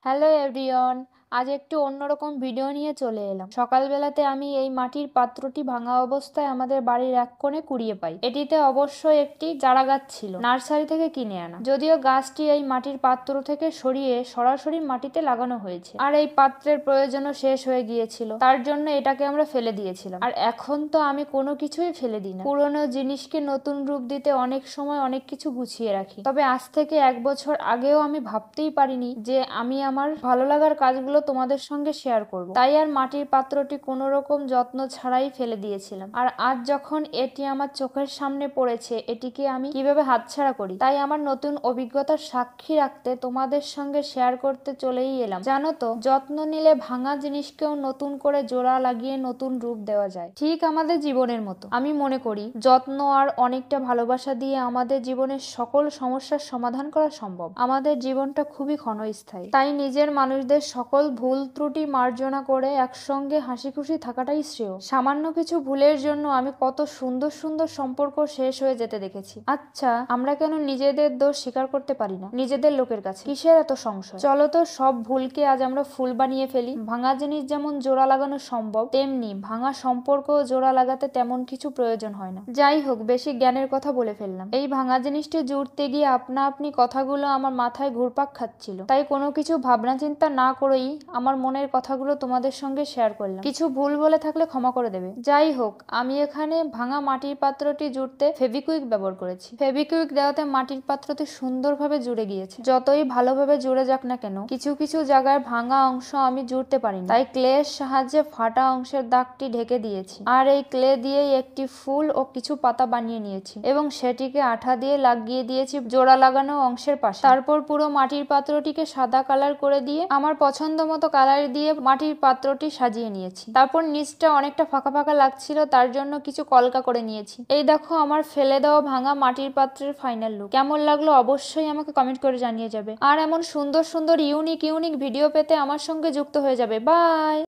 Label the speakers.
Speaker 1: Hello everyone, আজ একটু অন্যরকম ভিডিও নিয়ে চলে এলাম। সকালবেলাতে আমি এই মাটির পাত্রটি ভাঙা অবস্থায় আমাদের বাড়ির এক কোণে কুড়িয়ে পাই। এটিতে অবশ্যই একটি চারা গাছ ছিল, নার্সারি থেকে কিনে আনা। যদিও গাছটি এই মাটির পাত্র থেকে সরিয়ে সরাসরি মাটিতে লাগানো হয়েছে, আর এই পাত্রের প্রয়োজনও শেষ হয়ে গিয়েছিল, তার জন্য এটাকে আমরা ফেলে দিয়েছিলাম। আর এখন তো আমি কোনো কিছুই ফেলে দিই না, পুরনো জিনিসকে নতুন রূপ দিতে অনেক সময় অনেক কিছু গুছিয়ে রাখি। তবে আজ থেকে 1 বছর আগেও আমি ভাবতেই পারিনি যে আমি আমার ভালো লাগার কাজগুলো তোমাদের সঙ্গে শেয়ার করব। তাই আর মাটির পাত্রটি কোনো রকম যত্ন ছাড়াই ফেলে দিয়েছিলাম। আর আজ যখন এটি আমার চোখের সামনে পড়েছে, এটিকে আমি কিভাবে হাতছাড়া করি, তাই আমার নতুন অভিজ্ঞতার সাক্ষী রাখতে তোমাদের সঙ্গে শেয়ার করতে চলেই এলাম। জানো তো, যত্ন নিলে ভাঙা জিনিসকেও নতুন করে জোড়া লাগিয়ে নতুন রূপ দেওয়া যায়, ঠিক আমাদের জীবনের মতো। আমি মনে করি যত্ন আর অনেকটা ভালোবাসা দিয়ে আমাদের জীবনের সকল সমস্যার সমাধান করা সম্ভব। আমাদের জীবনটা খুবই ক্ষণস্থায়ী, তাই নিজের মানুষদের সকল ভুল ত্রুটি মার্জনা করে একসঙ্গে হাসি খুশি থাকাটাই শ্রেয়। সামান্য কিছু ভুলের জন্য আমি কত সুন্দর সুন্দর সম্পর্ক শেষ হয়ে যেতে দেখেছি। আচ্ছা, আমরা কেন নিজেদের দোষ স্বীকার করতে পারি না নিজেদের লোকের কাছে? কিসের এত সংশয়? চলো তো সব ভুলকে আজ আমরা ফুল বানিয়ে ফেলি। ভাঙা জিনিস যেমন জোড়া লাগানো সম্ভব, তেমনি ভাঙা সম্পর্কও জোড়া লাগাতে তেমন কিছু প্রয়োজন হয় না। যাই হোক, বেশি জ্ঞানের কথা বলে ফেললাম। এই ভাঙা জিনিসটি জুড়তে গিয়ে আপনা আপনি কথাগুলো আমার মাথায় ঘুরপাক খাচ্ছিল, তাই কোনো কিছু ভাবনা চিন্তা না করেই আমার মনের কথাগুলো তোমাদের সঙ্গে শেয়ার করলাম। কিছু ভুল বলে থাকলে ক্ষমা করে দেবে। যাই হোক, আমি এখানে ভাঙা মাটির পাত্রটি জুড়তে ফেভিকুইক ব্যবহার করেছি। ফেভিকুইক দেওয়াতে মাটির পাত্রটি সুন্দরভাবে জুড়ে গিয়েছে। যতই ভালোভাবে জুড়ে যাক না কেন, কিছু কিছু জায়গায় ভাঙা অংশ আমি জুড়তে পারিনি, তাই ক্লের সাহায্যে ফাটা অংশের দাগটি ঢেকে দিয়েছি। আর এই ক্লে দিয়েই একটি ফুল ও কিছু পাতা বানিয়ে নিয়েছি এবং সেটিকে আঠা দিয়ে লাগিয়ে দিয়েছি জোড়া লাগানো অংশের পাশে। তারপর পুরো মাটির পাত্রটিকে সাদা কালার করে দিয়ে আমার পছন্দ মতো কালার দিয়ে মাটির পাত্রটি সাজিয়ে নিয়েছি। তারপর নিচটা অনেকটা ফাঁকা ফাঁকা লাগছিল, তার জন্য কিছু কলকা করে নিয়েছি। এই দেখো আমার ফেলে দেওয়া ভাঙা মাটির পাত্রের ফাইনাল লুক। কেমন লাগলো অবশ্যই আমাকে কমেন্ট করে জানিয়ে যাবে। আর এমন সুন্দর সুন্দর ইউনিক ভিডিও পেতে আমার সঙ্গে যুক্ত হয়ে যাবে। বাই।